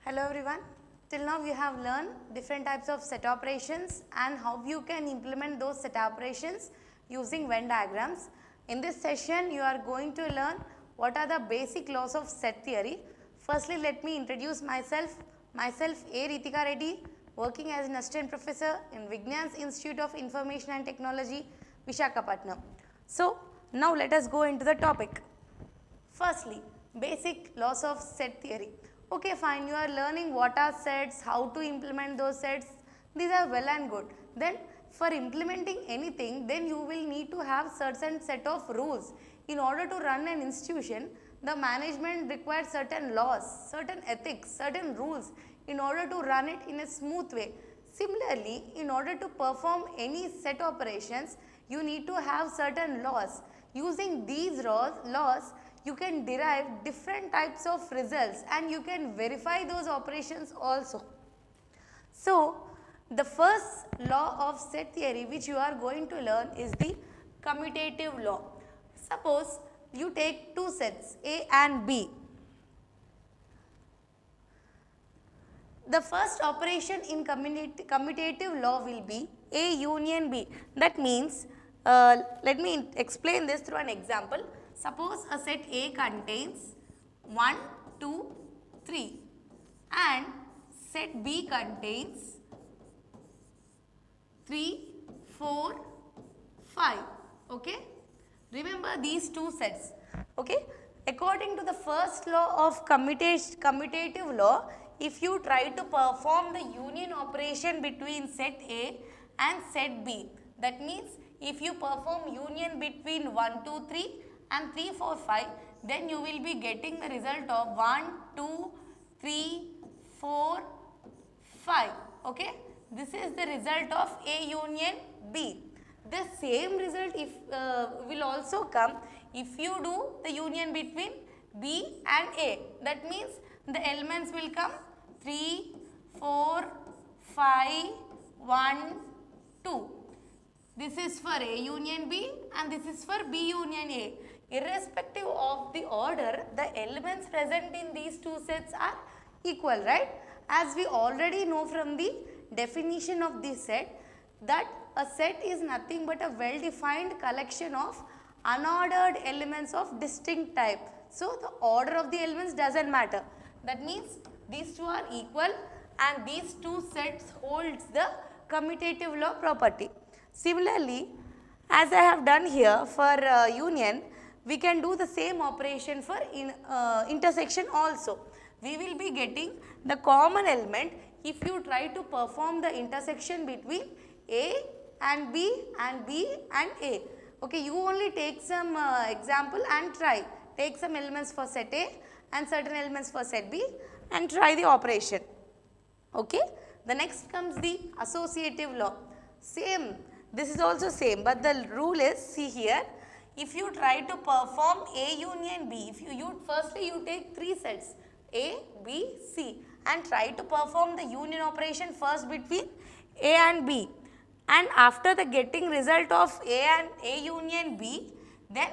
Hello everyone. Till now we have learned different types of set operations and how you can implement those set operations using Venn diagrams. In this session you are going to learn what are the basic laws of set theory. Firstly, let me introduce myself. Myself A. Ritika Reddy, working as an assistant professor in Vignan's Institute of Information and Technology, Visakhapatnam. So now let us go into the topic. Firstly, basic laws of set theory. Okay, fine, you are learning what are sets, how to implement those sets, these are well and good. Then for implementing anything, then you will need to have certain set of rules. In order to run an institution, the management requires certain laws, certain ethics, certain rules in order to run it in a smooth way. Similarly, in order to perform any set operations, you need to have certain laws. Using these laws, you can derive different types of results and you can verify those operations also. So, the first law of set theory which you are going to learn is the commutative law. Suppose you take two sets A and B. The first operation in commutative law will be A union B. That means, let me explain this through an example. Suppose a set A contains 1, 2, 3 and set B contains 3, 4, 5. Okay? Remember these two sets. Okay? According to the first law of commutative law, if you try to perform the union operation between set A and set B, that means if you perform union between 1, 2, 3 and 3, 4, 5, then you will be getting the result of 1, 2, 3, 4, 5. Okay? This is the result of A union B. The same result will also come if you do the union between B and A. That means the elements will come 3, 4, 5, 1, 2. This is for A union B and this is for B union A. Irrespective of the order, the elements present in these two sets are equal, right? As we already know from the definition of this set, that a set is nothing but a well-defined collection of unordered elements of distinct type. So, the order of the elements doesn't matter. That means these two are equal and these two sets holds the commutative law property. Similarly, as I have done here for union, we can do the same operation for intersection also. We will be getting the common element if you try to perform the intersection between A and B and B and A. Okay, you only take some example and try. Take some elements for set A and certain elements for set B and try the operation. Okay, the next comes the associative law. Same, this is also same, but the rule is, see here, if you try to perform A union B, if firstly you take three sets A, B, C and try to perform the union operation first between A and B, and after the getting result of A union B, then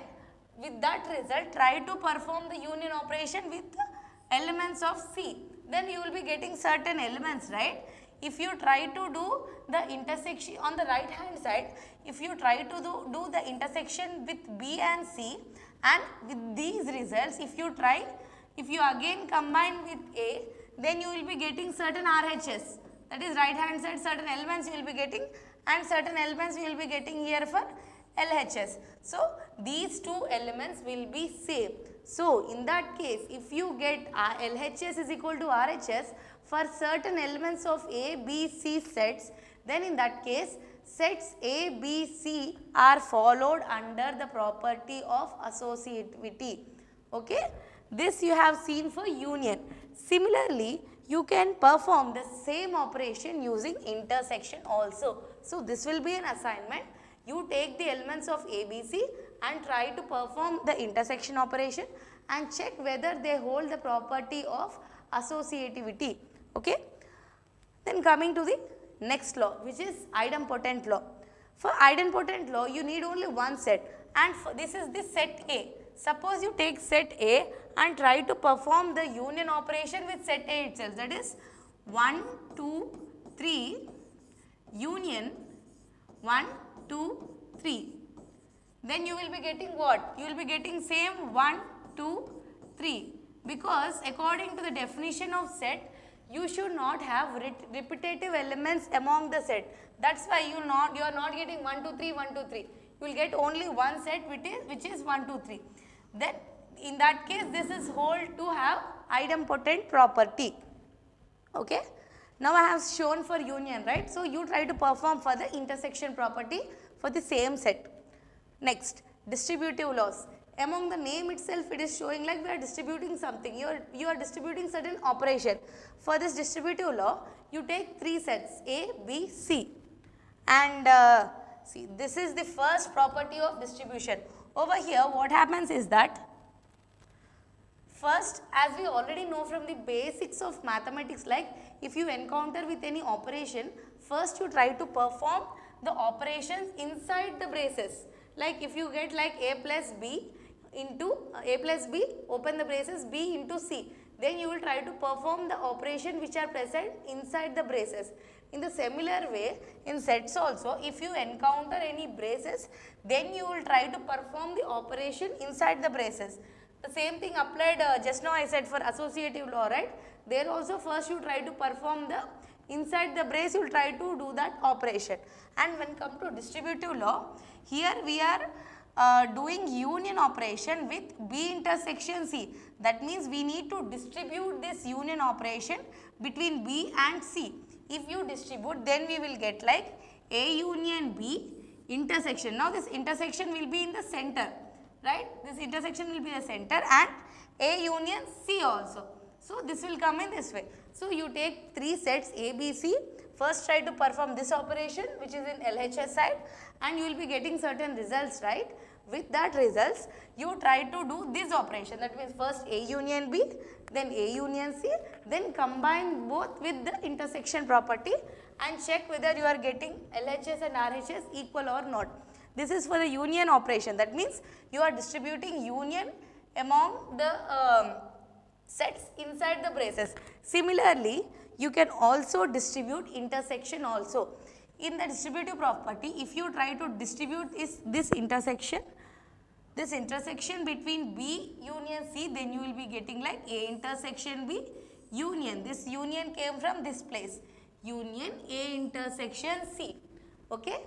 with that result try to perform the union operation with the elements of C, then you will be getting certain elements, right? If you try to do the intersection on the right hand side, if you try to do the intersection with B and C, and with these results, if you again combine with A, then you will be getting certain RHS, that is right hand side, certain elements you will be getting and certain elements you will be getting here for LHS. So, these two elements will be same. So, in that case, if you get LHS is equal to RHS for certain elements of A, B, C sets, then in that case, sets A, B, C are followed under the property of associativity. Okay? This you have seen for union. Similarly, you can perform the same operation using intersection also. So, this will be an assignment. You take the elements of A, B, C and try to perform the intersection operation and check whether they hold the property of associativity. Okay? Then coming to the next law, which is idempotent law. For idempotent law, you need only one set and this is the set A. Suppose you take set A and try to perform the union operation with set A itself. That is 1, 2, 3 union 1, 2, 3. Then you will be getting what? You will be getting same 1, 2, 3, because according to the definition of set, you should not have repetitive elements among the set. That's why you are not getting 1, 2, 3, 1, 2, 3. You will get only one set which is 1, 2, 3. Then in that case, this is hold to have idempotent property. Okay. Now I have shown for union, right? So you try to perform for the intersection property for the same set. Next, distributive laws. Among the name itself, it is showing like we are distributing something. You are distributing certain operation. For this distributive law, you take 3 sets A, B, C. And see, this is the first property of distribution. Over here, what happens is that first, as we already know from the basics of mathematics, like if you encounter with any operation, first you try to perform the operations inside the braces. Like if you get like A plus B into A plus B, open the braces, B into C. Then you will try to perform the operation which are present inside the braces. In the similar way, in sets also, if you encounter any braces, then you will try to perform the operation inside the braces. The same thing applied just now I said for associative law, right? There also first you try to perform the inside the brace, you will try to do that operation. And when come to distributive law, here we are doing union operation with B intersection C. That means we need to distribute this union operation between B and C. If you distribute, then we will get like A union B intersection. Now this intersection will be in the center, right? This intersection will be the center, and A union C also. So this will come in this way. So you take 3 sets A, B, C. First try to perform this operation which is in LHS side, and you will be getting certain results, right? With that results, you try to do this operation. That means first A union B, then A union C, then combine both with the intersection property and check whether you are getting LHS and RHS equal or not. This is for the union operation. That means you are distributing union among the sets inside the braces. Similarly, you can also distribute intersection also. In the distributive property, if you try to distribute this intersection between B union C, then you will be getting like A intersection B union. This union came from this place, union A intersection C. Okay.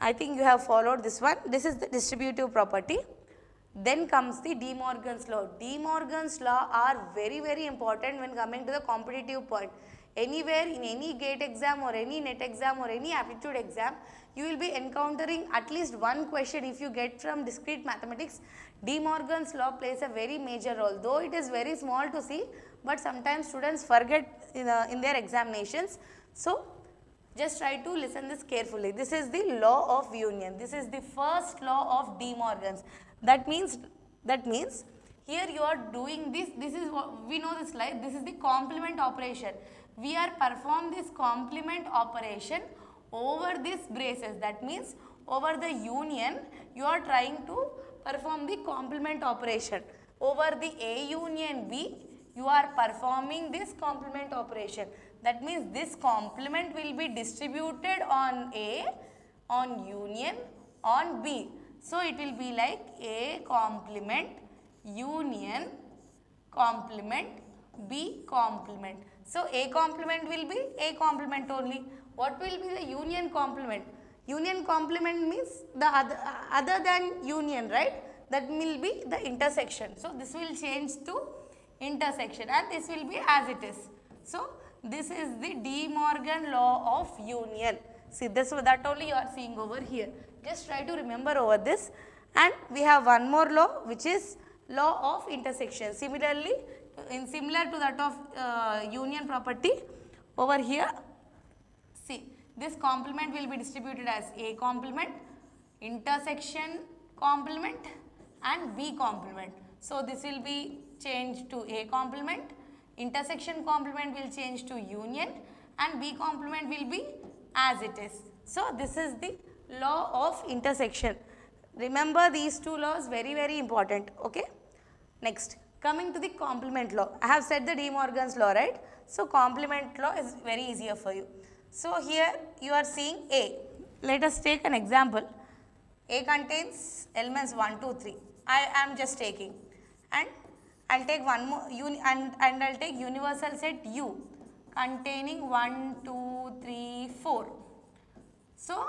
I think you have followed this one. This is the distributive property. Then comes the De Morgan's law. De Morgan's law are very, very important when coming to the competitive point. Anywhere in any GATE exam or any NET exam or any aptitude exam, you will be encountering at least one question if you get from discrete mathematics. De Morgan's law plays a very major role. Though it is very small to see, but sometimes students forget in their examinations. So just try to listen this carefully. This is the law of union. This is the first law of De Morgan's. That means here you are doing this. This is what we know this slide. This is the complement operation. We are perform this complement operation over these braces. That means over the union you are trying to perform the complement operation. Over the A union B you are performing this complement operation. That means this complement will be distributed on A, on union, on B. So it will be like A complement, union, complement, B complement. So A complement will be A complement only. What will be the union complement? Union complement means the other than union, right? That will be the intersection. So this will change to intersection, and this will be as it is. So this is the De Morgan law of union. See, that only you are seeing over here. Just try to remember over this. And we have one more law, which is law of intersection. Similarly, similar to that of union property, over here, see, this complement will be distributed as A complement, intersection complement, and B complement. So this will be changed to A complement, intersection complement will change to union, and B complement will be as it is. So this is the law of intersection. Remember these two laws, very, very important. Okay. Next, Coming to the complement law, I have said the De Morgan's law, right? So complement law is very easier for you. So here you are seeing A. Let us take an example. A contains elements 1, 2, 3. I am just taking, and I'll take one more and I'll take universal set U containing 1, 2, 3, 4. So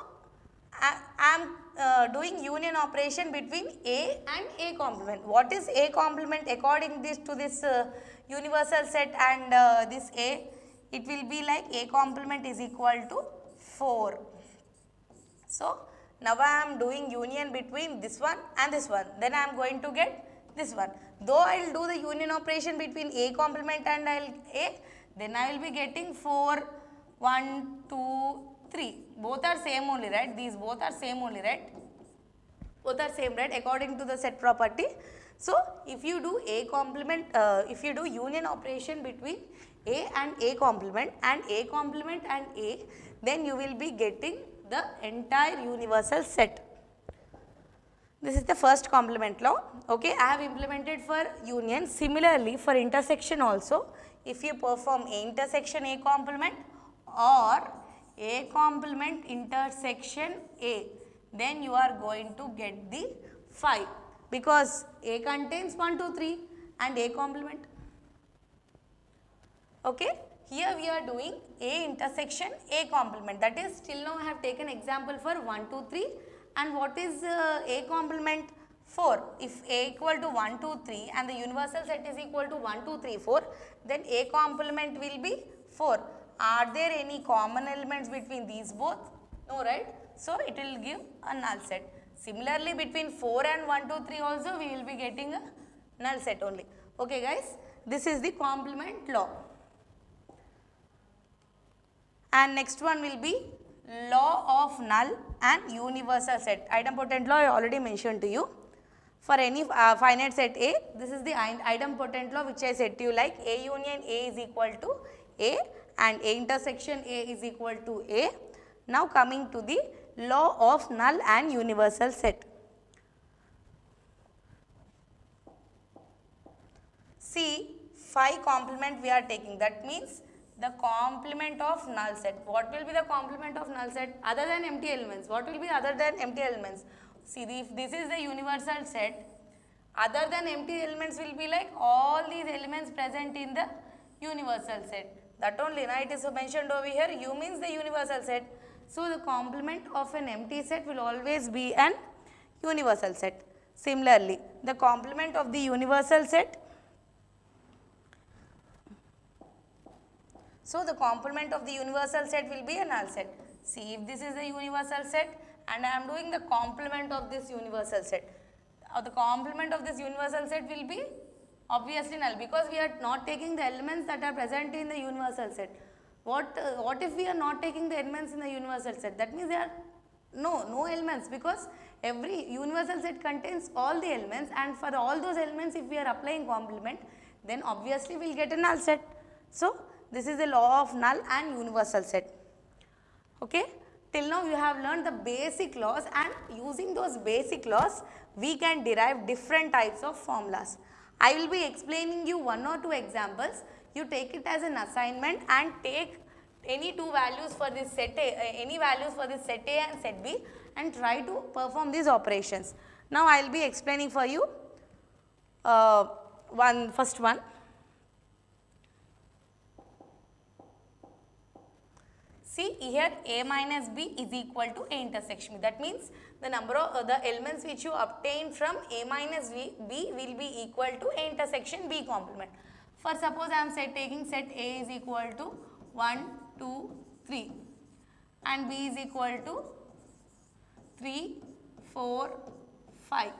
I am doing union operation between A and A complement. What is A complement according to this universal set and this A? It will be like A complement is equal to 4. So now I am doing union between this one and this one. Then I am going to get this one. Though I will do the union operation between A complement and A, then I will be getting 4, 1, 2, 3. Both are same only, right? These both are same only, right? Both are same, right? According to the set property. So if you do A complement, if you do union operation between A and A complement and A, then you will be getting the entire universal set. This is the first complement law. Okay, I have implemented for union. Similarly, for intersection also, if you perform A intersection A complement or A complement intersection A, then you are going to get the 5 because A contains 1, 2, 3 and A complement. Okay, here we are doing A intersection A complement, that is till now I have taken example for 1, 2, 3 and what is A complement? 4. If A equal to 1, 2, 3 and the universal set is equal to 1, 2, 3, 4, then A complement will be 4. Are there any common elements between these both? No, right? So it will give a null set. Similarly, between 4 and 1, 2, 3 also we will be getting a null set only. Okay guys, this is the complement law. And next one will be law of null and universal set. Idempotent law I already mentioned to you. For any finite set A, this is the idempotent law which I said to you, like A union A is equal to A and A intersection A is equal to A. Now coming to the law of null and universal set. See, 5 complement we are taking, that means the complement of null set. What will be the complement of null set other than empty elements? What will be other than empty elements? See, if this is the universal set, other than empty elements will be like all these elements present in the universal set. That only, now it is mentioned over here, U means the universal set. So the complement of an empty set will always be an universal set. Similarly, the complement of the universal set, so the complement of the universal set will be a null set. See, if this is the universal set and I am doing the complement of this universal set, the complement of this universal set will be obviously null because we are not taking the elements that are present in the universal set. What if we are not taking the elements in the universal set? That means there are no elements because every universal set contains all the elements, and for all those elements if we are applying complement, then obviously we will get a null set. So this is the law of null and universal set. Okay, till now you have learned the basic laws, and using those basic laws we can derive different types of formulas. I will be explaining you 1 or 2 examples. You take it as an assignment and take any 2 values for this set A, any values for this set A and set B, and try to perform these operations. Now I will be explaining for you first one. See here, A minus B is equal to A intersection B. That means the number of the elements which you obtain from A minus B will be equal to A intersection B complement. For suppose I am taking set A is equal to 1, 2, 3 and B is equal to 3, 4, 5.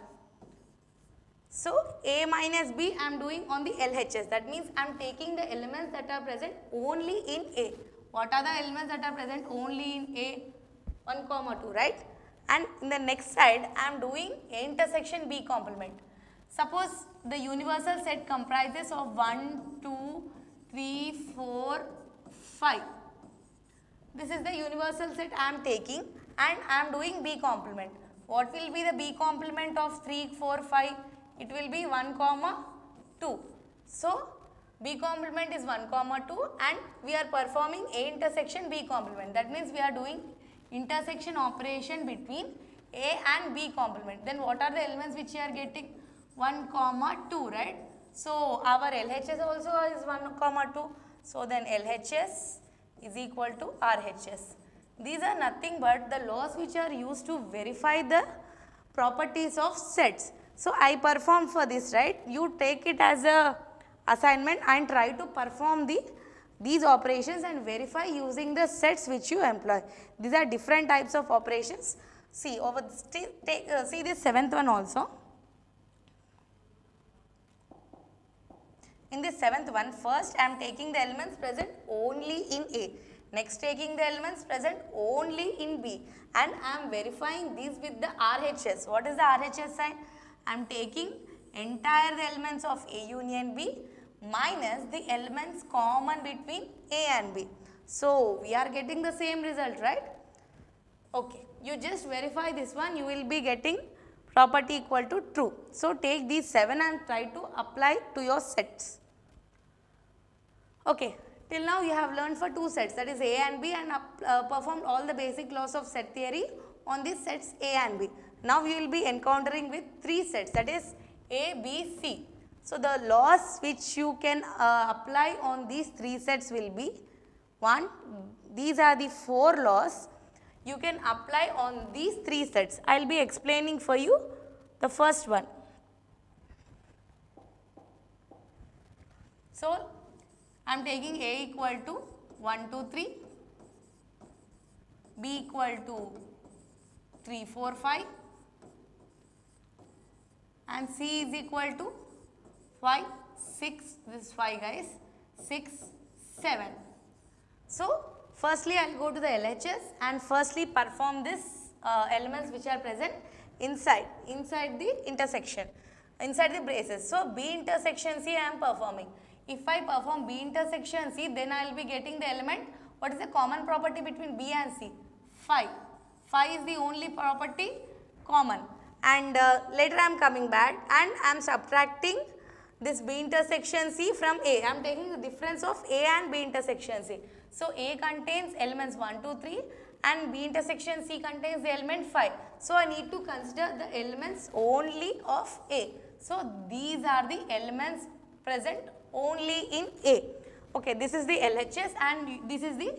So A minus B I am doing on the LHS. That means I am taking the elements that are present only in A. What are the elements that are present only in A? 1, 2, right? And in the next side, I am doing A intersection B complement. Suppose the universal set comprises of 1, 2, 3, 4, 5. This is the universal set I am taking and I am doing B complement. What will be the B complement of 3, 4, 5? It will be 1, 2, 2. So, B complement is 1 comma 2 and we are performing A intersection B complement. That means we are doing intersection operation between A and B complement. Then what are the elements which you are getting? 1 comma 2, right? So, our LHS also is 1 comma 2. So, then LHS is equal to RHS. These are nothing but the laws which are used to verify the properties of sets. So, I perform for this, right? You take it as a assignment and try to perform these operations and verify using the sets which you employ. These are different types of operations. See over see this 7th one also. In this 7th one, first I am taking the elements present only in A. Next taking the elements present only in B. And I am verifying these with the RHS. What is the RHS sign? I am taking entire the elements of A union B minus the elements common between A and B. So, we are getting the same result, right? Okay, you just verify this one, you will be getting property equal to true. So, take these 7 and try to apply to your sets. Okay, till now you have learned for 2 sets, that is A and B, and performed all the basic laws of set theory on these sets A and B. Now, we will be encountering with 3 sets, that is A, B, C. So, the laws which you can apply on these 3 sets will be 1, these are the 4 laws you can apply on these 3 sets. I will be explaining for you the first one. So, I am taking A equal to 1, 2, 3, B equal to 3, 4, 5 and C is equal to 5, 6, this is 5 guys, 6, 7. So, firstly I will go to the LHS and firstly perform this elements which are present inside the intersection, inside the braces. So, B intersection C I am performing. If I perform B intersection C, then I will be getting the element. What is the common property between B and C? 5. 5 is the only property common. And later I am coming back and I am subtracting this B intersection C from A. I am taking the difference of A and B intersection C. So, A contains elements 1, 2, 3 and B intersection C contains the element 5. So, I need to consider the elements only of A. So, these are the elements present only in A. Okay, this is the LHS and this is the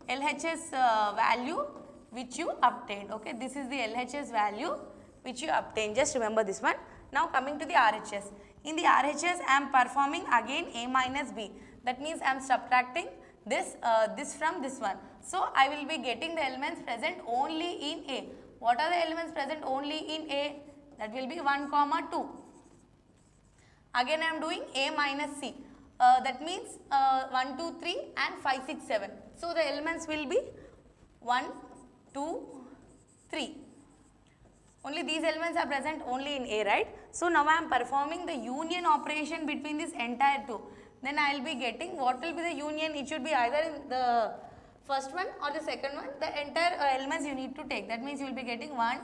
LHS value which you obtained. Okay, this is the LHS value which you obtained. Just remember this one. Now, coming to the RHS. In the RHS, I am performing again A minus B. That means I am subtracting this from this one. So, I will be getting the elements present only in A. What are the elements present only in A? That will be 1 comma 2. Again, I am doing A minus C. That means 1, 2, 3 and 5, 6, 7. So, the elements will be 1, 2, 3. Only these elements are present only in A, right? So, now I am performing the union operation between this entire 2. Then I will be getting what will be the union. It should be either in the first one or the second one. The entire elements you need to take. That means you will be getting 1,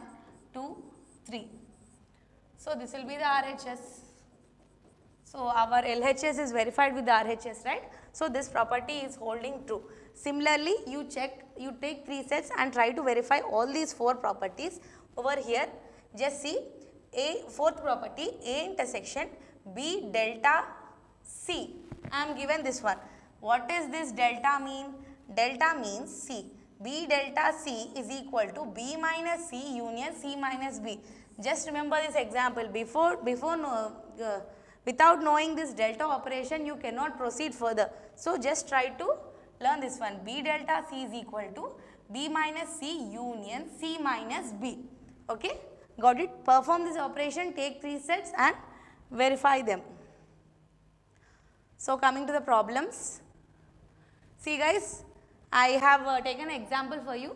2, 3. So, this will be the RHS. So, our LHS is verified with the RHS, right? So, this property is holding true. Similarly, you take 3 sets and try to verify all these 4 properties. Over here, just see A, 4th property, A intersection B delta C. I am given this one. What is this delta mean? Delta means C. B delta C is equal to B minus C union C minus B. Just remember this example. Without knowing this delta operation, you cannot proceed further. So, just try to learn this one. B delta C is equal to B minus C union C minus B. Okay, got it? Perform this operation, take 3 sets and verify them. So, coming to the problems. See guys, I have taken an example for you.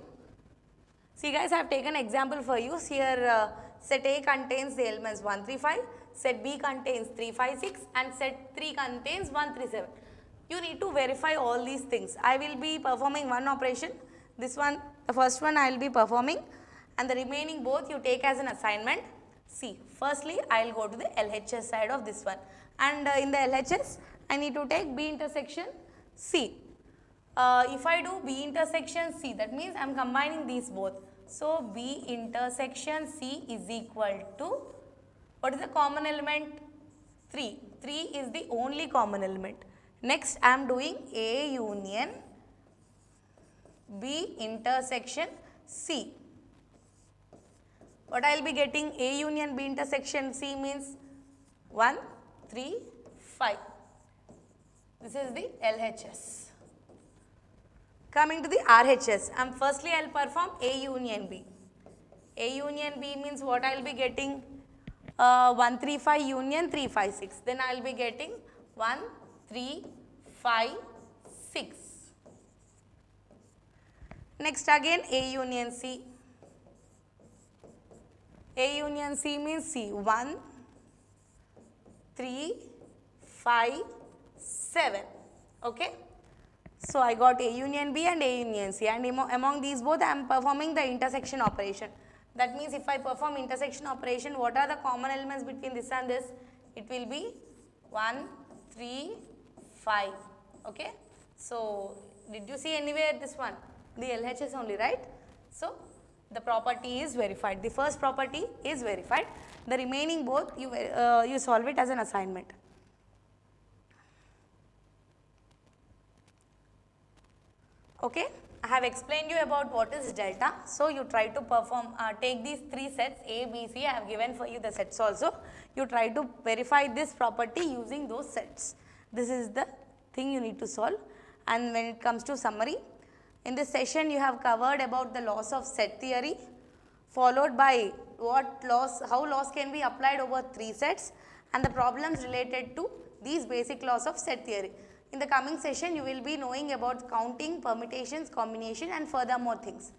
See guys, I have taken an example for you. Here set A contains the elements 1, 3, 5, set B contains 3, 5, 6 and set 3 contains 1, 3, 7. You need to verify all these things. I will be performing one operation. This one, the first one I will be performing. And the remaining both you take as an assignment. See, firstly I will go to the LHS side of this one. and in the LHS I need to take B intersection C. If I do B intersection C, that means I am combining these both. So, B intersection C is equal to, what is the common element? 3. 3 is the only common element. Next I am doing A union B intersection C. What I will be getting? A union B intersection C means 1, 3, 5. This is the LHS. Coming to the RHS, firstly I will perform A union B. A union B means what I will be getting? 1, 3, 5 union 3, 5, 6. Then I will be getting 1, 3, 5, 6. Next again A union C. A union C means C, 1, 3, 5, 7. Okay. So, I got A union B and A union C, and among these both I am performing the intersection operation. That means if I perform intersection operation, what are the common elements between this and this? It will be 1, 3, 5. Okay. So, did you see anywhere this one? The LHS only, right? So, the property is verified. The first property is verified. The remaining both you solve it as an assignment. Okay. I have explained you about what is delta. So, you try to perform, take these 3 sets A, B, C. I have given for you the sets also. You try to verify this property using those sets. This is the thing you need to solve. And when it comes to summary, in this session you have covered about the laws of set theory, followed by what laws, how laws can be applied over 3 sets, and the problems related to these basic laws of set theory. In the coming session, you will be knowing about counting, permutations, combination, and further more things.